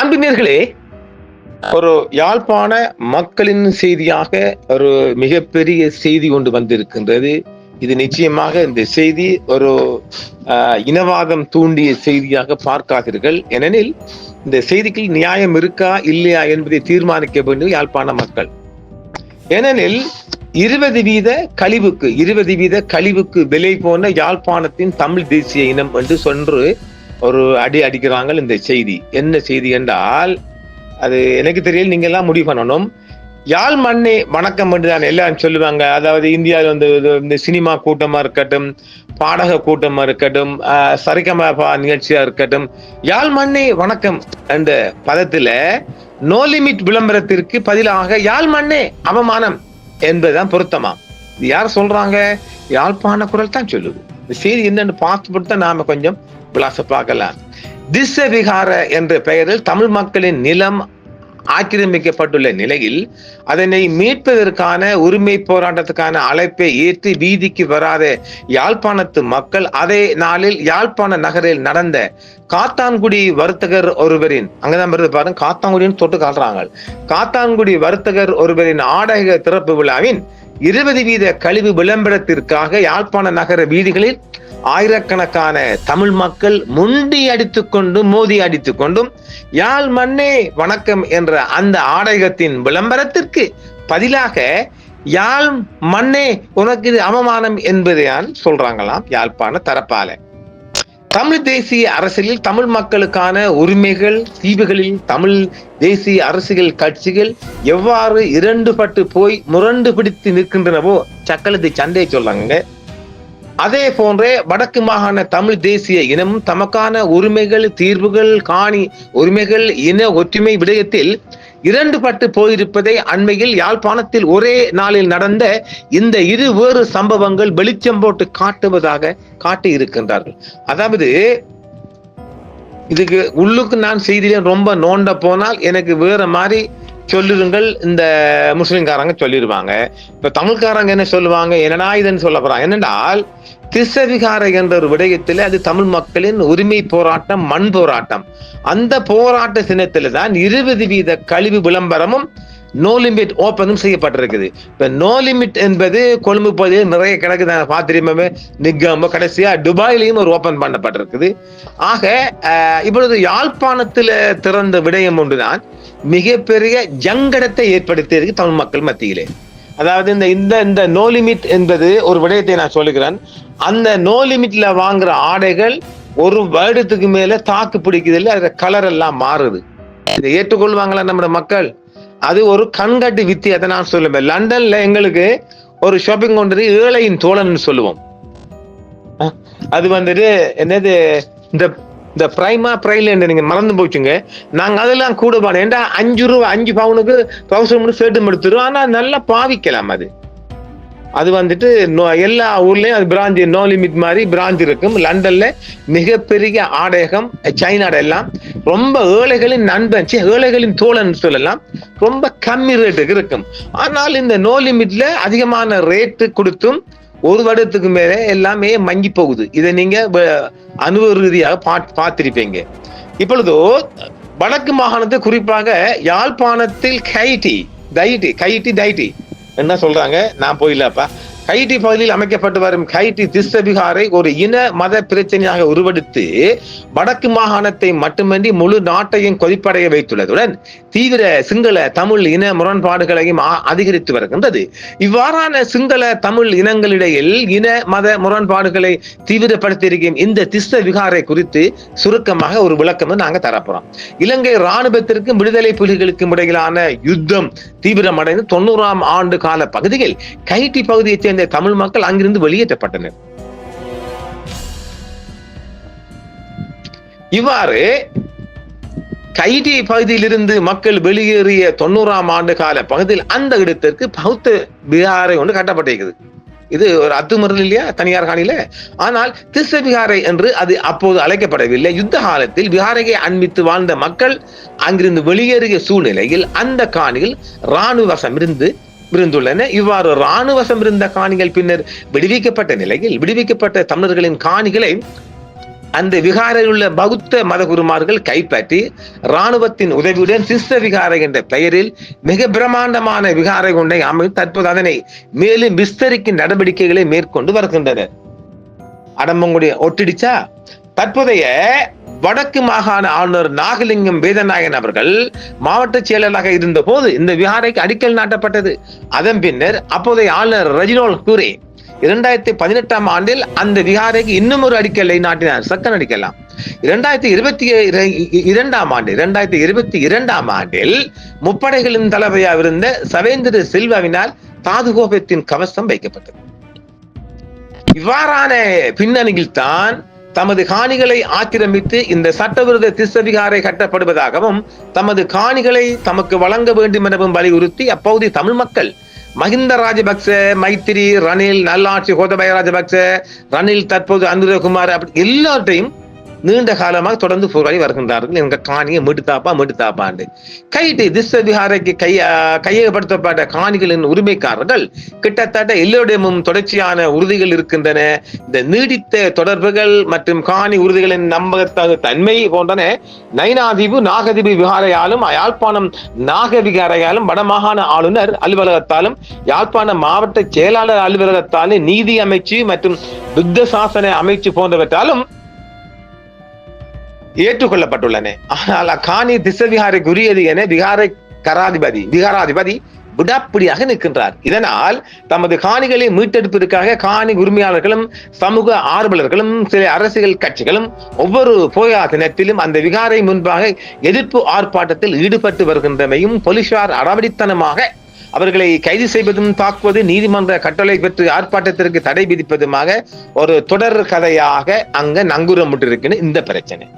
அன்பினர்களே, ஒரு யாழ்ப்பாண மக்களின் செய்தியாக ஒரு மிகப்பெரிய செய்தி கொண்டு வந்திருக்கின்றது. இது நிச்சயமாக இந்த செய்தி ஒரு இனவாதம் தூண்டிய செய்தியாக பார்க்காதீர்கள். ஏனெனில் இந்த செய்திக்கு நியாயம் இருக்கா இல்லையா என்பதை தீர்மானிக்க வேண்டும் யாழ்ப்பாண மக்கள். ஏனெனில் 20 வீத கழிவுக்கு விலை போன யாழ்ப்பாணத்தின் தமிழ் தேசிய இனம் என்று சொன்று ஒரு அடிக்கிறாங்க. இந்த செய்தி என்ன செய்தி என்றால், அது எனக்கு தெரியல, நீங்க எல்லாம் முடிவு பண்ணணும். யாழ் மண்ணே வணக்கம் என்று தான் எல்லாரும் சொல்லுவாங்க. அதாவது இந்தியாவில் வந்து இந்த சினிமா கூட்டமா இருக்கட்டும், பாடக கூட்டமா இருக்கட்டும், சரிகமபா நிகழ்ச்சியா இருக்கட்டும், யாழ் மண்ணே வணக்கம் என்ற பதத்துல நோ லிமிட் விளம்பரத்திற்கு பதிலாக யாழ் மண்ணே அவமானம் என்பதுதான் பொருத்தமா. இது யார் சொல்றாங்க? யாழ்ப்பாண குரல் தான் சொல்லுது. இந்த செய்தி என்னன்னு பார்த்துட்டு தான் நாம கொஞ்சம் விளாச பார்க்கலாம். திஸ்ஸவிகார என்ற பெயரில் தமிழ் மக்களின் நிலம் ஆக்கிரமிக்கப்பட்டுள்ள நிலையில் அதனை மீட்பதற்கான உரிமை போராட்டத்துக்கான அழைப்பை ஏற்றி வீதிக்கு வராத யாழ்ப்பாணத்து மக்கள் அதே நாளில் யாழ்ப்பாண நகரில் நடந்த காத்தான்குடி வர்த்தகர் ஒருவரின், அங்கதான் வருது பாருங்க, காத்தான்குடின்னு தொட்டு காட்டுறாங்க. காத்தான்குடி வர்த்தகர் ஒருவரின் ஆடக திறப்பு விழாவின் 20 வீத கழிவு விளம்பரத்திற்காக யாழ்ப்பாண நகர வீதிகளில் ஆயிரக்கணக்கான தமிழ் மக்கள் முண்டி அடித்துக் கொண்டும் மோதி அடித்துக் கொண்டும் யாழ் மண்ணே வணக்கம் என்ற அந்த ஆடகத்தின் விளம்பரத்திற்கு பதிலாக யாழ் மண்ணே உனக்கு இது அவமானம் என்பதையான் சொல்றாங்களாம் யாழ்ப்பாண தரப்பால. தமிழ் தேசிய அரசியலில் தமிழ் மக்களுக்கான உரிமைகள் தீவுகளில் தமிழ் தேசிய அரசியல் கட்சிகள் எவ்வாறு இரண்டுபட்டு போய் முரண்டு பிடித்து நிற்கின்றனவோ சக்களத்தை சண்டையை சொல்றாங்க. அதே போன்றே வடக்கு மாகாண தமிழ் தேசிய இனமும் தமக்கான உரிமைகள் தீர்வுகள் காணி உரிமைகள் இன ஒற்றுமை விடயத்தில் இரண்டுபட்டு போயிருப்பதை அண்மையில் யாழ்ப்பாணத்தில் ஒரே நாளில் நடந்த இந்த இரு வேறு சம்பவங்கள் வெளிச்சம் போட்டு காட்டுவதாக காட்டி இருக்கின்றார்கள். அதாவது இதுக்கு உள்ளுக்கு நான் செய்தியில ரொம்ப நோண்ட போனால் எனக்கு வேற மாதிரி சொல்லிருங்கள் இந்த முஸ்லிம்காரங்க சொல்லிடுவாங்க. இப்ப தமிழ்காரங்க என்ன சொல்லுவாங்க, என்னடா இதுன்னு சொல்ல போறாங்க. என்னென்றால் திஸ்ஸவிகார என்ற ஒரு விடயத்தில் அது தமிழ் மக்களின் உரிமை போராட்டம், மண் போராட்டம். அந்த போராட்ட சின்னத்துல தான் 20 வீத கழிவு விளம்பரமும் நோ லிமிட் ஓப்பனும் செய்யப்பட்டிருக்குது. இப்ப நோ லிமிட் என்பது கொழும்பு பகுதியில் நிறைய கிடக்குது, பாத்திரமே நிக்காம கடைசியா துபாயிலையும் ஒரு ஓப்பன் பண்ணப்பட்டிருக்குது. ஆக இப்பொழுது யாழ்ப்பாணத்துல திறந்த விடயம் ஒன்றுதான் மிகப்பெரிய ஜங்கடத்தை ஏற்படுத்தியிருக்கு தமிழ் மக்கள் மத்தியிலே. அதாவது இந்த நோ லிமிட் என்பது ஒரு விடயத்தை நான் சொல்லுகிறேன். அந்த நோ லிமிட்ல வாங்குற ஆடைகள் ஒரு வருடத்துக்கு மேல தாக்கு பிடிக்குதில்லை, அதுல கலர் எல்லாம் மாறுது. இதை ஏற்றுக்கொள்வாங்களா நம்ம மக்கள்? அது ஒரு கண்காட்டு வித்தி. அதை நான் சொல்லுவேன். லண்டன்ல எங்களுக்கு ஒரு ஷாப்பிங் கொண்டது ஏழையின் தோழன் சொல்லுவோம். அது வந்துட்டு என்னது இந்த பிரைமா பிரைல நீங்க மறந்து போச்சுங்க. நாங்க அதெல்லாம் கூட பாடு ஏன்டா 5 ரூபா 5 பவுனுக்கு 1000 ஷர்ட்டும் எடுத்துரும். ஆனா நல்லா பாவிக்கலாம். அது வந்துட்டு எல்லா ஊர்லயும் அது பிராஞ்ச் நோ லிமிட் மாதிரி பிராஞ்ச் இருக்கும். லண்டன்ல மிகப்பெரிய ஆடகம் சைனாட எல்லாம் ரொம்ப ஏழைகளின் நண்பன், ஏழைகளின் தோழன் சொல்லலாம், ரொம்ப கம்மி ரேட்டுக்கு இருக்கும். ஆனால் இந்த நோ லிமிட்ல அதிகமான ரேட்டு கொடுத்தும் ஒரு வருடத்துக்கு மேல எல்லாமே மங்கி போகுது. இதை நீங்க அனுபவ ரீதியாக பார்த்திருப்பீங்க. இப்பொழுது வடக்கு மாகாணத்தை குறிப்பாக யாழ்ப்பாணத்தில் கைட்டி என்ன சொல்றாங்க, நான் போயிடலப்பா. கைட்டி பகுதியில் அமைக்கப்பட்டு வரும் கைட்டி திஸ்ஸவிகாரை ஒரு இன மத பிரச்சனையாக உருவெடுத்து வடக்கு மாகாணத்தை மட்டுமின்றி முழு நாட்டையும் கொதிப்படைய வைத்துள்ளதுடன் தீவிர சிங்கள தமிழ் இன முரண்பாடுகளையும் அதிகரித்து வருகின்றது. இவ்வாறான சிங்கள தமிழ் இனங்களிடையில் இன மத முரண்பாடுகளை தீவிரப்படுத்தியிருக்கும் இந்த திஸ்ஸவிகாரை குறித்து சுருக்கமாக ஒரு விளக்கம் நாங்க தரப்போறோம். இலங்கை இராணுவத்திற்கும் விடுதலை புலிகளுக்கும் இடையிலான யுத்தம் தீவிரமடைந்து 90ஆம் ஆண்டு கால பகுதியில் கைட்டி பகுதியைச் சேர்ந்த தமிழ் மக்கள் அங்கிருந்து வெளியேற்றப்பட்டனர். இவ்வாறு கைட்டி பகுதியிலிருந்து மக்கள் வெளியேறிய 90ஆம் ஆண்டு கால பகுதியில் அந்த இடத்திற்கு பௌத்த விகாரை ஒன்று கட்டப்பட்டிருக்கிறது. இது ஒரு அத்துமீறல் இல்லையா தனியார் காணியில? ஆனால் திஸ்ஸவிகாரை என்று அது அப்போது அழைக்கப்படவில்லை. யுத்த காலத்தில் விகாரையை அண்மித்து வாழ்ந்த மக்கள் அங்கிருந்து வெளியேறிய சூழ்நிலையில் அந்த காணியில் இராணுவ வசம் இருந்துள்ளன. இவ்வாறு இராணுவசம் இருந்த காணிகள் பின்னர் விடுவிக்கப்பட்ட நிலையில் விடுவிக்கப்பட்ட தமிழர்களின் காணிகளை அந்த விகாரையில் உள்ள பௌத்த மதகுருமார்கள் கைப்பற்றி இராணுவத்தின் உதவியுடன் சிஸ்த விகாரை என்ற பெயரில் மிக பிரம்மாண்டமான விகாரை கொண்டை அமைத்து தற்போது அதனை மேலும் விஸ்தரிக்கும் நடவடிக்கைகளை மேற்கொண்டு வருகின்றனர். அடம்பங்குடி ஒட்டிடிச்சா. தற்போதைய வடக்கு மாகாண ஆளுநர் நாகலிங்கம் வேதநாயகன் அவர்கள் மாவட்ட செயலராக இருந்த போது இந்த விகாரைக்கு அடிக்கல் நாட்டப்பட்டது. அதன் பின்னர் அப்போதைய ஆளுநர் ரெஜினோல்ட் கூரே 2018 ஆண்டில் அந்த விகாரைக்கு இன்னும் ஒரு அடிக்கலை நாட்டினார். சக்கன் அடிக்கலாம். 2022 ஆண்டில் முப்படைகளின் தளபதியாக இருந்த சவேந்திர சில்வாவினால் தாதுகோபத்தின் கவசம் வைக்கப்பட்டது. இவ்வாறான பின்னணியில் தான் தமது காணிகளை ஆக்கிரமித்து இந்த சட்டவிரோத திஸ்ஸ விகாரை கட்டப்படுவதாகவும் தமது காணிகளை தமக்கு வழங்க வேண்டும் எனவும் வலியுறுத்தி அப்போது தமிழ் மக்கள் மஹிந்த ராஜபக்ச, மைத்திரி, ரணில், நல்லாட்சி கோத்தபய ராஜபக்ச, ரணில், தற்போது அனுரகுமார் அப்படி எல்லாத்தையும் நீண்ட காலமாக தொடர்ந்து போராடி வருகின்றார்கள். எங்க காணியை மீட்டுத்தாப்பாண்டு கைட்டு திஸ்ஸ விகாரைக்கு கையகப்படுத்தப்பட்ட காணிகளின் உரிமைக்காரர்கள் கிட்டத்தட்ட எல்லோரிடமும் தொடர்ச்சியான உறுதிகள் இருக்கின்றன. இந்த நீடித்த தொடர்புகள் மற்றும் காணி உறுதிகளின் நம்பகத்தகு தன்மை போன்றன நைனாதீவு நாகதீவு விகாரையாலும் யாழ்ப்பாணம் நாக விகாரையாலும் வடமாகாண ஆளுநர் அலுவலகத்தாலும் யாழ்ப்பாண மாவட்ட செயலாளர் அலுவலகத்தாலும் நீதி அமைச்சு மற்றும் புத்த சாசன அமைச்சு போன்றவற்றாலும் ஏற்றுக்கொள்ளப்பட்டுள்ளன. ஆனால் அக்காணி திஸ்ஸ விகாரைக்கு உரியது என விகாராதிபதி விடாப்பிடியாக நிற்கின்றார். இதனால் தமது காணிகளை மீட்டெடுப்பதற்காக காணி உரிமையாளர்களும் சமூக ஆர்வலர்களும் சில அரசியல் கட்சிகளும் ஒவ்வொரு போயா தினத்திலும் அந்த விகாரை முன்பாக எதிர்ப்பு ஆர்ப்பாட்டத்தில் ஈடுபட்டு வருகின்றமையும் போலீசார் அடாவடித்தனமாக அவர்களை கைது செய்வதும் தாக்குவது நீதிமன்ற கட்டளை பெற்று ஆர்ப்பாட்டத்திற்கு தடை விதிப்பதுமாக ஒரு தொடர் கதையாக அங்க நங்கூரமிட்டிருக்கின்ற இந்த பிரச்சனை.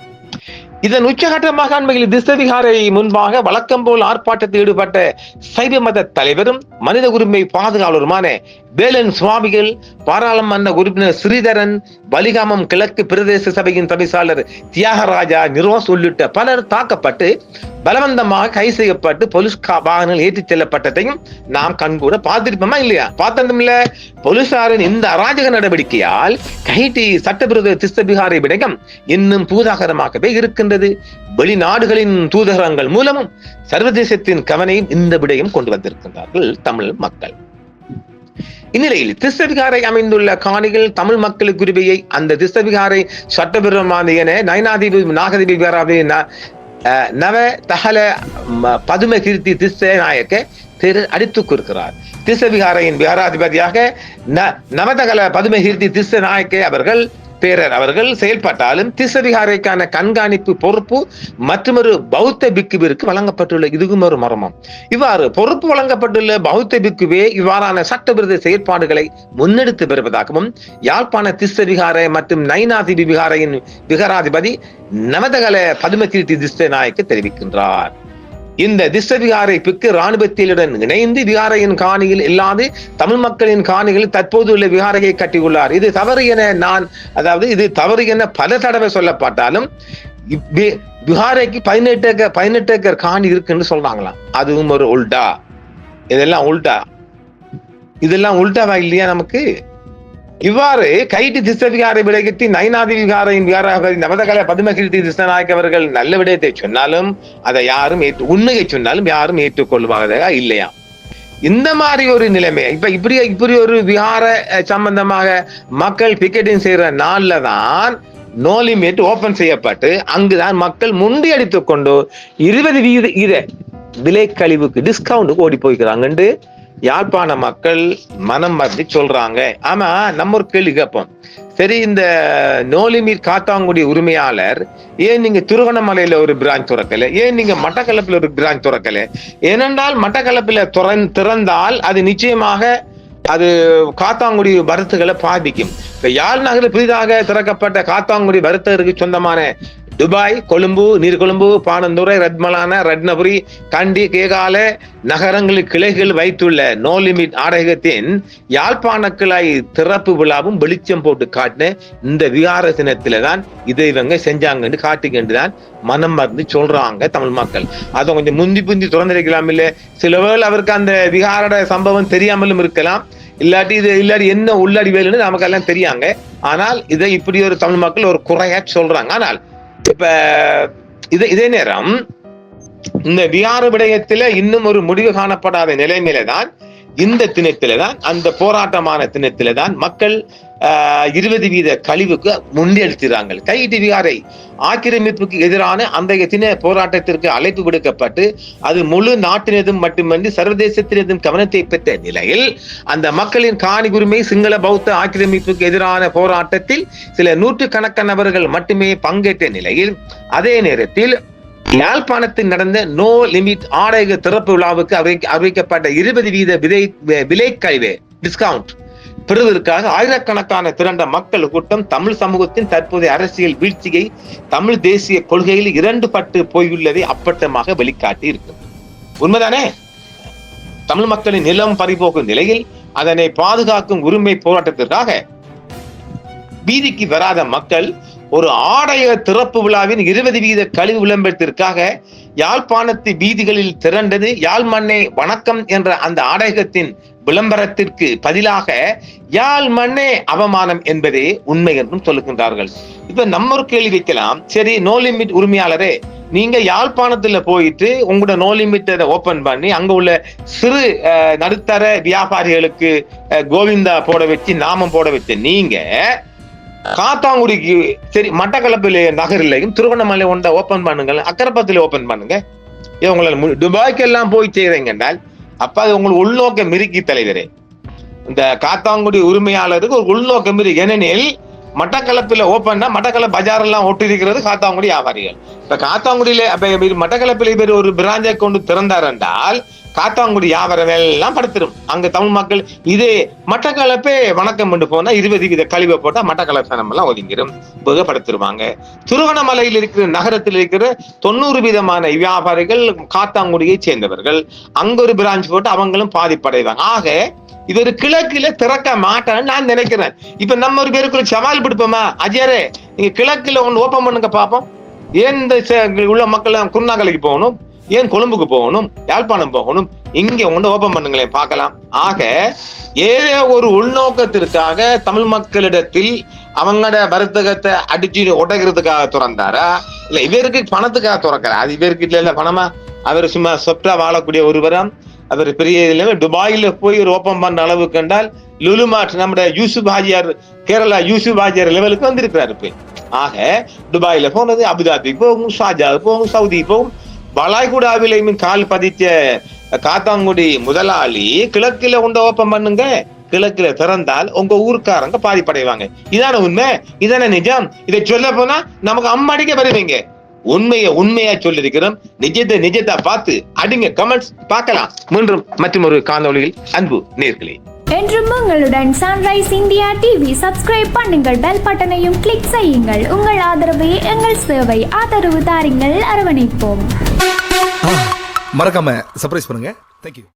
இதன் உச்சகட்டமாக அண்மையில் திஸ்ஸ விகாரை முன்பாக வழக்கம் போல் ஆர்ப்பாட்டத்தில் ஈடுபட்ட சைவ மத தலைவரும் மனித உரிமை பாதுகாவலருமான வேலன் சுவாமிகள், பாராளுமன்ற உறுப்பினர் ஸ்ரீதரன், வலிகாமம் கிழக்கு பிரதேச சபையின் தவிசாளர் தியாகராஜா, நிரோஸ் உள்ளிட்ட பலர் தாக்கப்பட்டு பலவந்தமாக கைது செய்யப்பட்டு போலீஸ் வாகனங்கள் ஏற்றிச் செல்லப்பட்டதையும் நாம் கண்கூட பார்த்திருப்போமா இல்லையா? பார்த்ததும் இல்ல. போலீசாரின் இந்த அராஜக நடவடிக்கையால் கைட்டி சட்டவிரோத திஸ்ஸ விகாரை விடயம் இன்னும் பூதாகரமாகவே இருக்கின்றது. வெளிநாடுகளின் தூதரகங்கள் மூலமும் சர்வதேசத்தின் கவனையும் இந்த விடயம் கொண்டு வந்திருக்கின்றார்கள் தமிழ் மக்கள். இந்நிலையில் திஸ்ஸ விகாரை அமைந்துள்ள காணிகள் தமிழ் மக்களுக்கு உரிமையை அந்த திஸ்ஸ விகாரை சட்டவிரோதமான என நைனாதீவு நாகதீவு விகாரை நவ தகல பதும கீர்த்தி திஸ்ஸ நாயக்க தேரர் அடித்துக் கூறுகிறார். திஸ்ஸ விகாரையின் விகாராதிபதியாக நவதகல பதும கீர்த்தி திஸ்ஸ நாயக்க அவர்கள் பேரர் அவர்கள் செயல்பட்டாலும் திஸ்ஸ விகாரைக்கான கண்காணிப்பு பொறுப்பு மற்றொரு பௌத்த பிக்குவிற்கு வழங்கப்பட்டுள்ள இதுவும் ஒரு மர்மம். இவ்வாறு பொறுப்பு வழங்கப்பட்டுள்ள பௌத்த பிக்குவே இவ்வாறான சட்டவிரோத செயற்பாடுகளை முன்னெடுத்து வருவதாகவும் யாழ்ப்பாண திஸ்ஸ விகாரை மற்றும் நைனாதீவு விகாரையின் விகாராதிபதி நவதகல பதுமகீர்த்தி திஸ்ஸ நாயக்க தெரிவிக்கின்றார். இந்த திஸ்ஸ விகாரை பிக்கு இராணுவத்திலுடன் இணைந்து விகாரையின் காணியில் இல்லாது தமிழ் மக்களின் காணிகளில் தற்போது உள்ள விகாரையை கட்டியுள்ளார். இது தவறு என பல தடவை சொல்லப்பட்டாலும் விகாரைக்கு 18 ஏக்கர் காணி இருக்குன்னு சொல்றாங்களாம். அதுவும் ஒரு உல்டா. இதெல்லாம் உல்டாவா இல்லையா நமக்கு? இவ்வாறு கைட்டு திஸ்ஸ விகாரை விடயத்தை நைனாதீவு விகாரையின் விகாராதிபதி நவதகல பதுமகீர்த்தி திஸ்ஸ நாயக்க அவர்கள் நல்ல விடயத்தை சொன்னாலும் அதை யாரும் உண்மையை சொன்னாலும் யாரும் ஏற்றுக்கொள்வதாக இல்லையா? இந்த மாதிரி ஒரு நிலைமை இப்படி ஒரு விகார சம்பந்தமாக மக்கள் பிக்கெட்டிங் செய்யற நாள்ல தான் நோ லிமிட் ஓபன் செய்யப்பட்டு அங்குதான் மக்கள் முண்டி அடித்துக் கொண்டு 20% விலை கழிவுக்கு டிஸ்கவுண்ட் ஓடி போய்க்கிறாங்க யாழ்ப்பாண மக்கள் மனம் மறந்து சொல்றாங்க. ஆமா, நம்ம ஒரு கேள்வி கேட்போம். சரி, இந்த நோலிமீர் காத்தாங்குடி உரிமையாளர் ஏன் நீங்க திருவண்ணாமலையில ஒரு பிரான்ச் துறக்கல? ஏன் நீங்க மட்டக்களப்பில் ஒரு பிரான்ச் துறக்கல? ஏனென்றால் மட்டக்களப்பில் திறந்தால் அது நிச்சயமாக அது காத்தாங்குடி வர்த்தகர்களை பாதிக்கும். இப்ப யாழ் நகரில் புதிதாக திறக்கப்பட்ட காத்தாங்குடி வர்த்தகருக்கு சொந்தமான துபாய், கொழும்பு, நீர்கொழும்பு, பாணந்துறை, ரத்மலான, ரத்னபுரி, கண்டி, கேகால நகரங்களில் கிளைகள் வைத்துள்ள நோ லிமிட் ஆடகத்தின் யாழ்ப்பாண கிளை திறப்பு விழாவும் வெளிச்சம் போட்டு காட்டின இந்த விகார தினத்தில தான் இதை இவங்க செஞ்சாங்கன்னு காட்டிக்கின்றுதான் மனம் மறந்து சொல்றாங்க தமிழ் மக்கள். அதை கொஞ்சம் முந்தி திறந்திருக்கலாம். இல்ல சில வேளை அவருக்கு அந்த விகாரோட சம்பவம் தெரியாமலும் இருக்கலாம். இல்லாட்டி என்ன உள்ளாடி வேலுன்னு நமக்கெல்லாம் தெரியாங்க. ஆனால் இதை இப்படி ஒரு தமிழ் மக்கள் ஒரு குறையா சொல்றாங்க. ஆனால் இப்ப இதே நேரம் இந்த விகார விடயத்தில இன்னும் ஒரு முடிவு காணப்படாத நிலைமையில தான் இந்த தினத்தில்தான், அந்த போராட்டமான தினத்தில்தான் மக்கள் 20% கழிவுக்கு முன்னெடுக்கிறாங்க. கையிட்டு விகாரை ஆக்கிரமிப்புக்கு எதிரான அந்த தின போராட்டத்திற்கு அழைப்பு விடுக்கப்பட்டு அது முழு நாட்டினதும் மட்டுமின்றி சர்வதேசத்தினதும் கவனத்தை பெற்ற நிலையில் அந்த மக்களின் காணி உரிமை சிங்கள பௌத்த ஆக்கிரமிப்புக்கு எதிரான போராட்டத்தில் சில நூற்றுக்கணக்கானவர்கள் மட்டுமே பங்கேற்ற நிலையில், அதே நேரத்தில் யாழ்ப்பாணத்தில் நடந்த நோ லிமிட் ஆடை திறப்பு விழாவுக்கு அறிவிக்கப்பட்ட 20% விலை கழிவு டிஸ்கவுண்ட் பெறுவதற்காக ஆயிரக்கணக்கான திரண்ட மக்கள் கூட்டம் தமிழ் சமூகத்தின் தற்போதைய அரசியல் வீழ்ச்சியை தமிழ் தேசிய கொள்கையில் 2 பட்டு போயுள்ளதை அப்பட்டமாக வெளிக்காட்டி இருக்கு. உண்மைதானே? தமிழ் மக்களின் நிலம் பறிபோகும் நிலையில் அதனை பாதுகாக்கும் உரிமை போராட்டத்திற்காக வீதிக்கு வராத மக்கள் ஒரு ஆடைய திறப்பு விழாவின் 20% கழிவு விளம்பரத்திற்காக யாழ்ப்பாணத்து வீதிகளில் திரண்டது. யாழ் மண்ணே வணக்கம் என்ற அந்த ஆடகத்தின் விளம்பரத்திற்கு பதிலாக யாழ் மண்ணே அவமானம் என்பதே உண்மை என்றும் சொல்லுகின்றார்கள். இப்ப நம்ம ஒரு கேள்வி வைக்கலாம். சரி, நோ லிமிட் உரிமையாளரே, நீங்க யாழ்ப்பாணத்துல போயிட்டு உங்களோட நோ லிமிட் ஓபன் பண்ணி அங்க உள்ள சிறு நடுத்தர வியாபாரிகளுக்கு கோவிந்தா போட வச்சு நாமம் போட வச்ச நீங்க காத்தாங்குடிக்கு சரி மட்டக்களப்பிலே நகரிலையும் திருவண்ணாமலை ஒன்றை ஓபன் பண்ணுங்க, அக்கரப்பத்திலே ஓபன் பண்ணுங்க. உங்களால் துபாய்க்கு எல்லாம் போய் செய்யறீங்க என்றால் அப்ப அது உங்களுக்கு உள்நோக்கம் இருக்கு தலைவரே. இந்த காத்தாங்குடி உரிமையாளருக்கு ஒரு உள்நோக்கம் இருக்கு. ஏனெனில் மட்டக்களப்பில ஓபன்னா மட்டக்களப்பு பஜார் எல்லாம் ஒட்டிருக்கிறது காத்தாங்குடி வியாபாரிகள். இப்ப காத்தாங்குடியில மட்டக்களப்பில இவர் ஒரு பிராஞ்சை கொண்டு திறந்தார் என்றால் காத்தாங்குடி வியாபாரம் எல்லாம் படுத்துரும். அங்க தமிழ் மக்கள் இதே மட்டக்களப்பே வணக்கம் கொண்டு போனா 20% கழிவை போட்டா மட்டக்களப்பு நம்ம எல்லாம் ஒதுங்கிடும், படுத்துருவாங்க. திருவண்ணாமலையில் இருக்கிற நகரத்தில் இருக்கிற 90% வியாபாரிகள் காத்தாங்குடியை சேர்ந்தவர்கள். அங்க ஒரு பிரான்ச் போட்டு அவங்களும் பாதிப்படைவாங்க. ஆக இவர் கிழக்குல திறக்க மாட்டான்னு நான் நினைக்கிறேன். இப்ப நம்ம ஒரு பேருக்குள்ள சவால் பிடிப்போமா, அஜயரே நீங்க கிழக்குல ஒண்ணு ஓப்பன் பண்ணுங்க பாப்போம். ஏன் இந்த உள்ள மக்கள் குருநாகலைக்கு போகணும், ஏன் கொழும்புக்கு போகணும், யாழ்ப்பாணம் போகணும், இங்க ஒண்ணு ஓபன் பண்ணுங்களேன் பார்க்கலாம். ஆக ஏதோ ஒரு உள்நோக்கத்திற்காக தமிழ் மக்களிடத்தில் அவங்களோட வர்த்தகத்தை அடிச்சு உடைக்கிறதுக்காக திறந்தாரா, இல்ல இவருக்கு பணத்துக்காக திறக்கிறார்? அது இவருக்கு இல்ல பணமா? அவர் சும்மா சொப்டா வாழக்கூடிய ஒருவரம். அவர் பெரிய துபாயில போய் ஒரு ஓபன் பண்ண அளவு கண்டால் லுலுமாட் நம்முடைய யூசுப் ஹாஜியார், கேரளா யூசுப் ஹாஜியார் லெவலுக்கு வந்திருக்கிறாரு போய். ஆக துபாயில போனது, அபுதாபிக்கு போகும், ஷாஜாவுக்கு போகும், சவுதி போகும். வளைகுடாவிலையும் கால் பதிச்ச காத்தாங்குடி முதலாளி கிழக்குல உண்ட ஓப்பன் பண்ணுங்க, கிழக்குல திறந்தால் உங்க ஊருக்காரங்க பாதிப்படைவாங்க. இதான உண்மை, இதான நிஜம். இதை சொல்ல போனா நமக்கு அம்மாடிக்க வருவீங்க. உண்மையா சொல்லிருக்கிறோம். நிஜத்தை பார்த்து அடிங்க, கமெண்ட்ஸ் பார்க்கலாம். மீண்டும் மற்றும் ஒரு காணொளியில் அன்பு நேர்களே. என்றும் உங்களுடன் சன்ரைஸ் இந்தியா டிவி சப்ஸ்கிரைப் பண்ணுங்கள், பெல் பட்டனையும் கிளிக் செய்யுங்கள். உங்கள் ஆதரவே எங்கள் சேவை. ஆதரவு தாருங்கள், அரவணைப்போம். மறக்காம சர்ப்ரைஸ் பண்ணுங்க. தேங்க்யூ.